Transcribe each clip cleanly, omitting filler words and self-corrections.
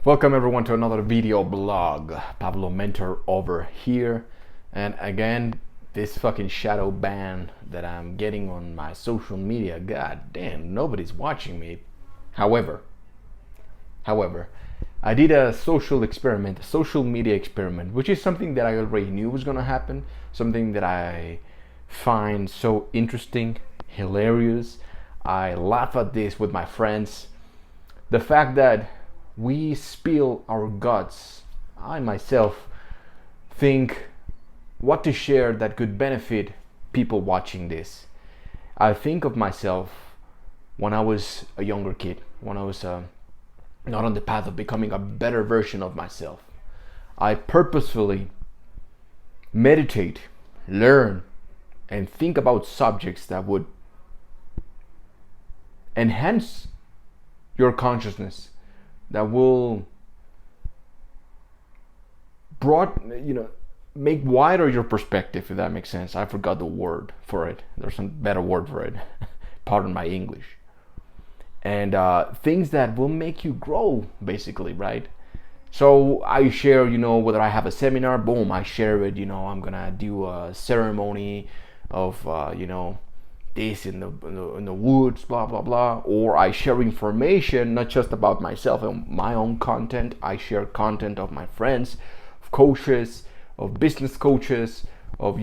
Welcome everyone to another video blog. Pablo Mentor over here. And again, this fucking shadow ban that I'm getting on my social media. God damn, nobody's watching me. However, I did a social experiment, a social media experiment, which is something that I already knew was gonna happen. Something that I find so interesting, hilarious. I laugh at this with my friends. The fact that we spill our guts. I myself think what to share that could benefit people watching this. I think of myself when I was a younger kid, when I was not on the path of becoming a better version of myself. I purposefully meditate, learn, and think about subjects that would enhance your consciousness, that will make wider your perspective, if that makes sense. I forgot the word for it. There's some better word for it. Pardon my English. And things that will make you grow, basically, right? So I share, whether I have a seminar, boom, I share it. I'm gonna do a ceremony of, this in the woods, blah blah blah. Or I share information not just about myself and my own content. I share content of my friends, of coaches, of business coaches, of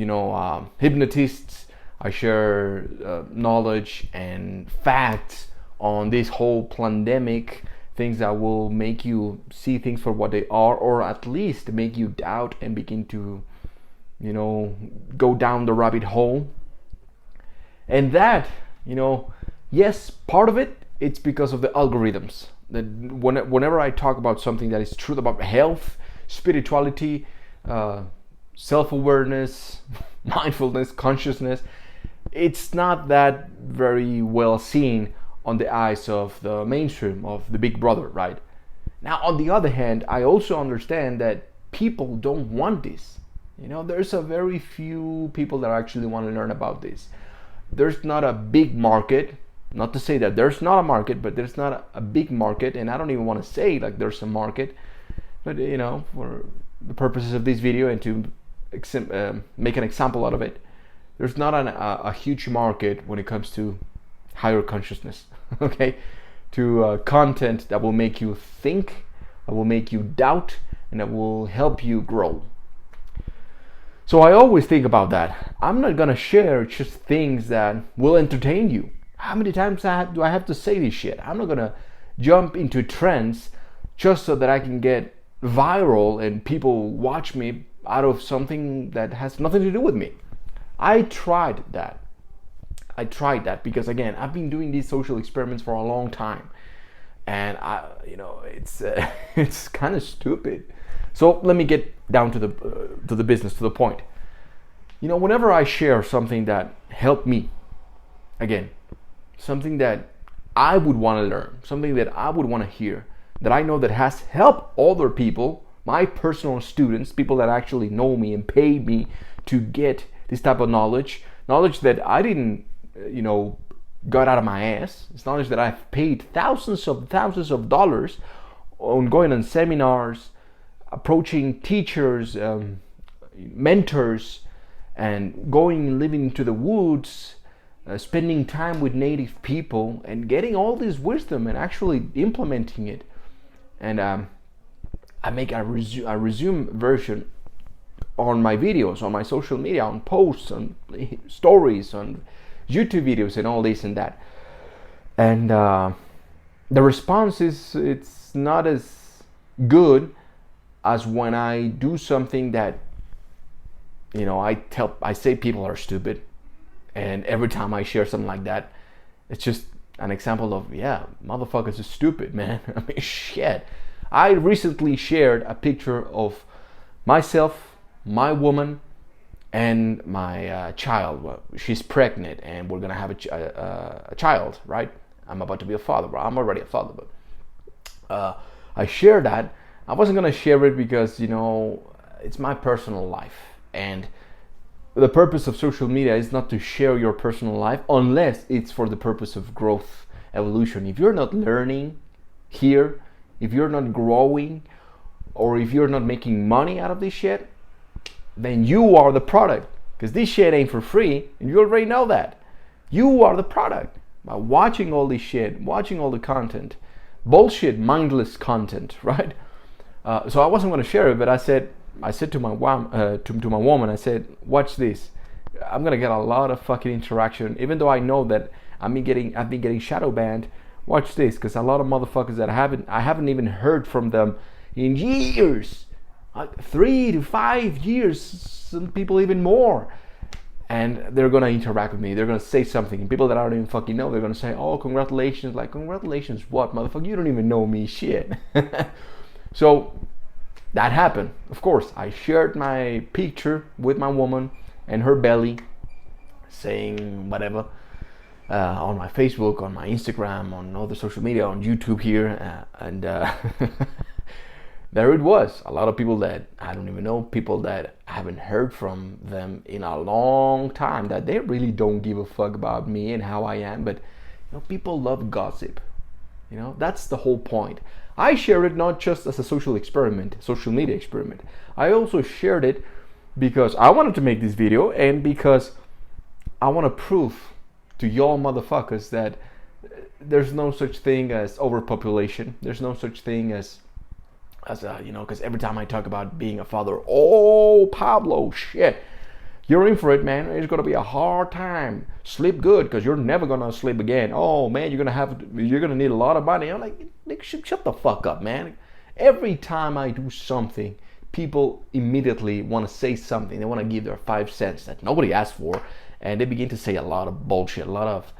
hypnotists. I share knowledge and facts on this whole pandemic, things that will make you see things for what they are, or at least make you doubt and begin to go down the rabbit hole. And that, yes, part of it's because of the algorithms. That whenever I talk about something that is true about health, spirituality, self-awareness, mindfulness, consciousness, it's not that very well seen on the eyes of the mainstream, of the big brother, right? Now, on the other hand, I also understand that people don't want this. There's a very few people that actually want to learn about this. There's not a big market, not to say that there's not a market, but there's not a big market, and I don't even want to say like there's a market, but for the purposes of this video and to make an example out of it, there's not a huge market when it comes to higher consciousness, okay? To content that will make you think, that will make you doubt, and that will help you grow. So I always think about that. I'm not gonna share just things that will entertain you. How many times do I have to say this shit? I'm not gonna jump into trends just so that I can get viral and people watch me out of something that has nothing to do with me. I tried that because, again, I've been doing these social experiments for a long time, and it's kind of stupid. So let me get down to the business, to the point. Whenever I share something that helped me, again, something that I would want to learn, something that I would want to hear, that I know that has helped other people, my personal students, people that actually know me and pay me to get this type of knowledge that I didn't, got out of my ass. It's knowledge that I've paid thousands of dollars on going on seminars, approaching teachers, mentors, and living into the woods, spending time with native people, and getting all this wisdom and actually implementing it. And I make a resume version on my videos, on my social media, on posts, on stories, on YouTube videos, and all this and that. And the response it's not as good as when I do something that I say people are stupid, and every time I share something like that, it's just an example of, yeah, motherfuckers are stupid, man. I mean, shit. I recently shared a picture of myself, my woman, and my child. Well, she's pregnant, and we're gonna have a child, right? I'm about to be a father. Well, I'm already a father, but I shared that. I wasn't gonna share it because it's my personal life, and the purpose of social media is not to share your personal life unless it's for the purpose of growth, evolution. If you're not learning here, if you're not growing, or if you're not making money out of this shit, then you are the product. Because this shit ain't for free, and you already know that. You are the product. By watching all this shit, watching all the content, bullshit, mindless content, right? So I wasn't going to share it, but I said to my woman, I said, watch this. I'm gonna get a lot of fucking interaction, even though I know that I've been getting shadow banned. Watch this, because a lot of motherfuckers that I haven't even heard from them in years, 3 to 5 years, some people even more, and they're gonna interact with me. They're gonna say something, and people that I don't even fucking know, they're gonna say, "Oh, congratulations!" Like, congratulations, what, motherfucker? You don't even know me, shit. So that happened. Of course, I shared my picture with my woman and her belly, saying whatever, on my Facebook, on my Instagram, on other social media, on YouTube here, and there it was. A lot of people that I don't even know, people that I haven't heard from them in a long time, that they really don't give a fuck about me and how I am. But people love gossip. That's the whole point. I share it not just as a social media experiment. I also shared it because I wanted to make this video, and because I want to prove to y'all motherfuckers that there's no such thing as overpopulation. There's no such thing as because every time I talk about being a father, oh, Pablo, shit, you're in for it, man. It's gonna be a hard time. Sleep good, because you're never gonna sleep again. Oh man, you're gonna need a lot of money. I'm like, shut the fuck up, man. Every time I do something, people immediately want to say something. They want to give their 5 cents that nobody asked for, and they begin to say a lot of bullshit, a lot of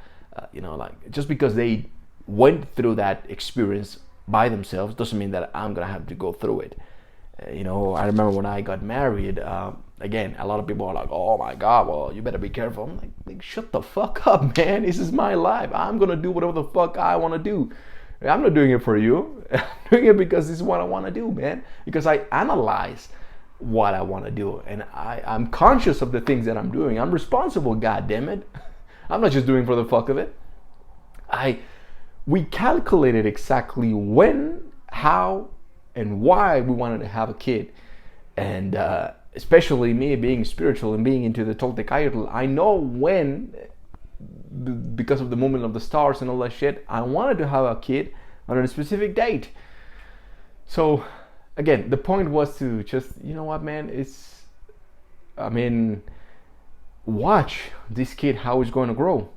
just because they went through that experience by themselves doesn't mean that I'm gonna have to go through it. I remember when I got married, again, a lot of people are like, "Oh my God, well, you better be careful." I'm like, shut the fuck up, man. This is my life. I'm gonna do whatever the fuck I want to do. I'm not doing it for you. I'm doing it because this is what I want to do, man. Because I analyze what I want to do, and I'm conscious of the things that I'm doing. I'm responsible, God damn it. I'm not just doing it for the fuck of it. We calculated exactly when, how, and why we wanted to have a kid. And especially me being spiritual and being into the Toltec idol, I know when, because of the movement of the stars and all that shit, I wanted to have a kid on a specific date. So again, the point was to just, what, man, watch this kid, how he's going to grow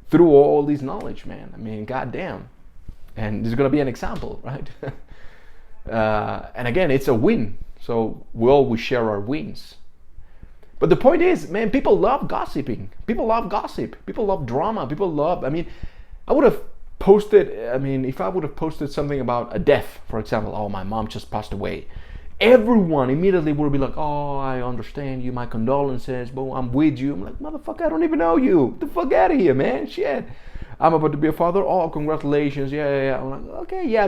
through all this knowledge, man. Goddamn. And there's going to be an example, right? And again, it's a win. So we always share our wins. But the point is, man, people love gossiping. People love gossip. People love drama. People love, I would have posted, if I would have posted something about a death, for example, oh, my mom just passed away, everyone immediately would be like, oh, I understand you, my condolences, but I'm with you. I'm like, motherfucker, I don't even know you. Get the fuck out of here, man. Shit. I'm about to be a father. Oh, congratulations. Yeah. I'm like, okay, yeah.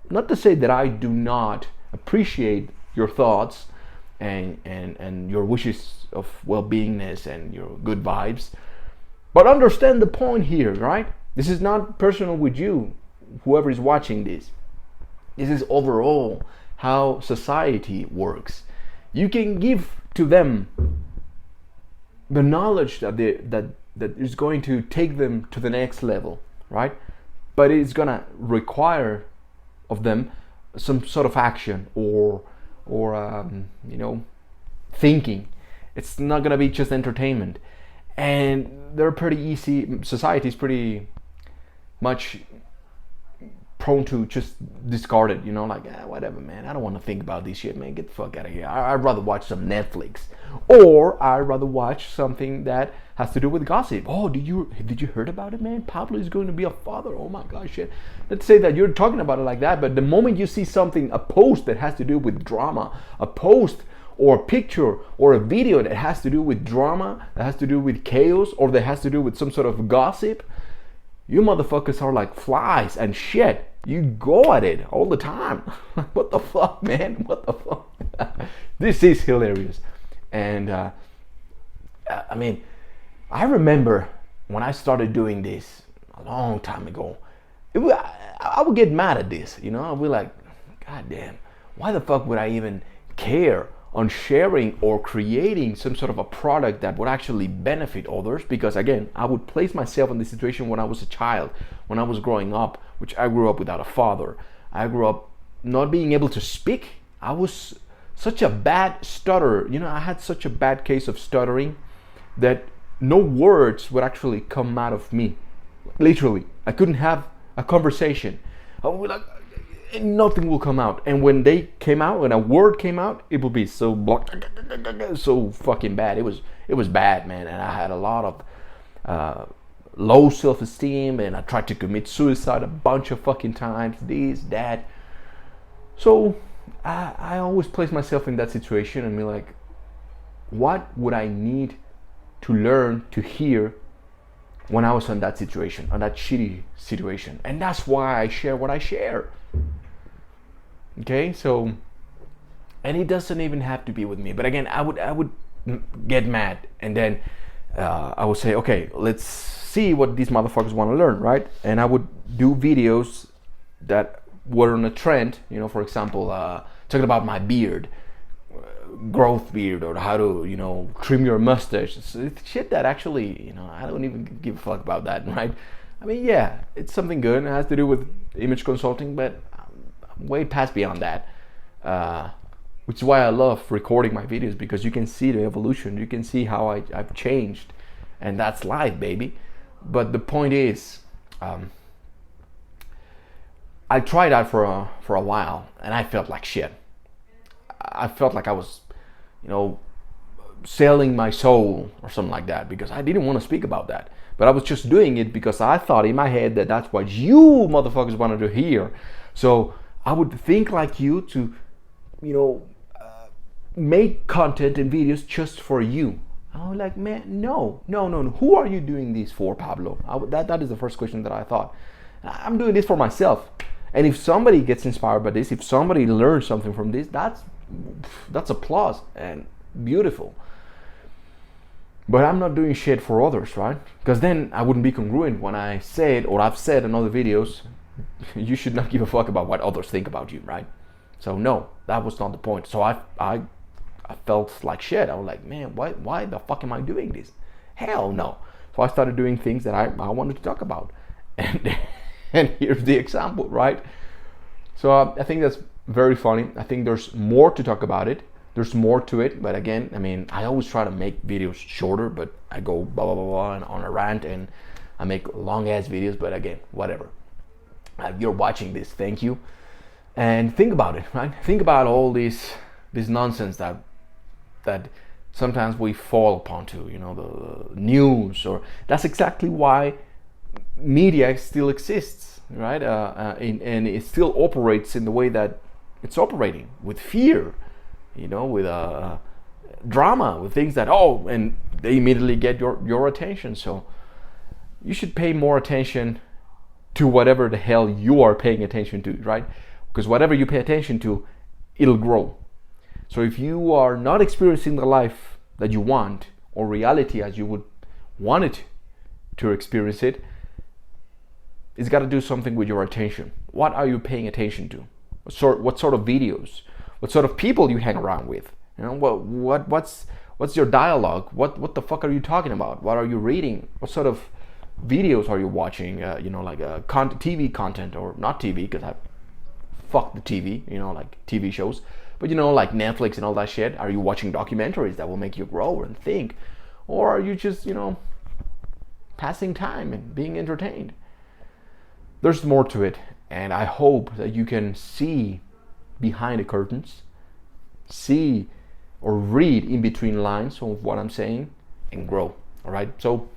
Not to say that I do not appreciate your thoughts and your wishes of well-beingness and your good vibes, but understand the point here, right? This is not personal with you, whoever is watching this. This is overall how society works. You can give to them the knowledge that is going to take them to the next level, right? But it's gonna require of them some sort of action or thinking. It's not gonna be just entertainment. And they're pretty easy. Society is pretty much prone to just discard it, whatever, man. I don't want to think about this shit, man. Get the fuck out of here. I'd rather watch some Netflix, or I'd rather watch something that has to do with gossip. Oh, did you heard about it, man? Pablo is going to be a father. Oh my gosh, shit. Let's say that you're talking about it like that, but the moment you see something, a post that has to do with drama, a post or a picture or a video that has to do with drama, that has to do with chaos, or that has to do with some sort of gossip, you motherfuckers are like flies and shit. You go at it all the time. What the fuck, man? What the fuck? This is hilarious. And I remember when I started doing this a long time ago, I would get mad at this, you know. I'd be like, God damn, why the fuck would I even care on sharing or creating some sort of a product that would actually benefit others? Because again, I would place myself in this situation when I was a child, when I was growing up, which I grew up without a father. I grew up not being able to speak. I was such a bad stutterer. You know, I had such a bad case of stuttering that no words would actually come out of me. Literally, I couldn't have a conversation. I would be like, nothing will come out. And when they came out, when a word came out, it would be so so fucking bad. It was bad, man. And I had a lot of low self-esteem, and I tried to commit suicide a bunch of fucking times. This, that. So I always place myself in that situation and be like, what would I need to learn, to hear when I was in that situation, on that shitty situation? And that's why I share what I share. Okay, so, and it doesn't even have to be with me. But again, I would get mad, and then I would say, okay, let's see what these motherfuckers want to learn, right? And I would do videos that were on a trend, you know, for example, talking about my beard, growth beard, or how to, you know, trim your mustache. It's shit that actually, you know, I don't even give a fuck about that, right? I mean, yeah, it's something good. It has to do with image consulting, but I'm way past beyond that. Which is why I love recording my videos, because you can see the evolution. You can see how I've changed, and that's life, baby. But the point is, I tried that for a while, and I felt like shit. I felt like I was, you know, selling my soul or something like that, because I didn't want to speak about that. But I was just doing it because I thought in my head that that's what you motherfuckers wanted to hear. So I would think like you to, you know, make content and videos just for you. I was like, man, no. Who are you doing this for, Pablo? That is the first question that I thought. I'm doing this for myself. And if somebody gets inspired by this, if somebody learns something from this, that's applause and beautiful. But I'm not doing shit for others, right? Because then I wouldn't be congruent when I said, or I've said in other videos, you should not give a fuck about what others think about you, right? So no, that was not the point. So I felt like shit. I was like, man, why the fuck am I doing this? Hell no. So I started doing things that I wanted to talk about. And here's the example, right? So I think that's very funny. I think there's more to talk about it. There's more to it. But again, I mean, I always try to make videos shorter, but I go blah, blah, blah, blah, and on a rant, and I make long ass videos. But again, whatever. You're watching this, thank you. And think about it, right? Think about all this nonsense that sometimes we fall upon to, you know, the news, or that's exactly why media still exists, right? And it still operates in the way that it's operating, with fear, you know, with drama, with things that, and they immediately get your attention. So you should pay more attention to whatever the hell you are paying attention to, right? Because whatever you pay attention to, it'll grow. So if you are not experiencing the life that you want, or reality as you would want it to experience it, it's got to do something with your attention. What are you paying attention to? What sort of videos? What sort of people you hang around with? You know, what's your dialogue? What the fuck are you talking about? What are you reading? What sort of videos are you watching? You know, like TV content, or not TV, because I fuck the TV. You know, like TV shows. But you know, like Netflix and all that shit. Are you watching documentaries that will make you grow and think, or are you just, you know, passing time and being entertained? There's more to it, and I hope that you can see behind the curtains, see or read in between lines of what I'm saying, and grow. All right, so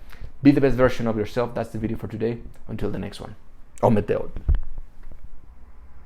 be the best version of yourself. That's the video for today. Until the next one. Meteo.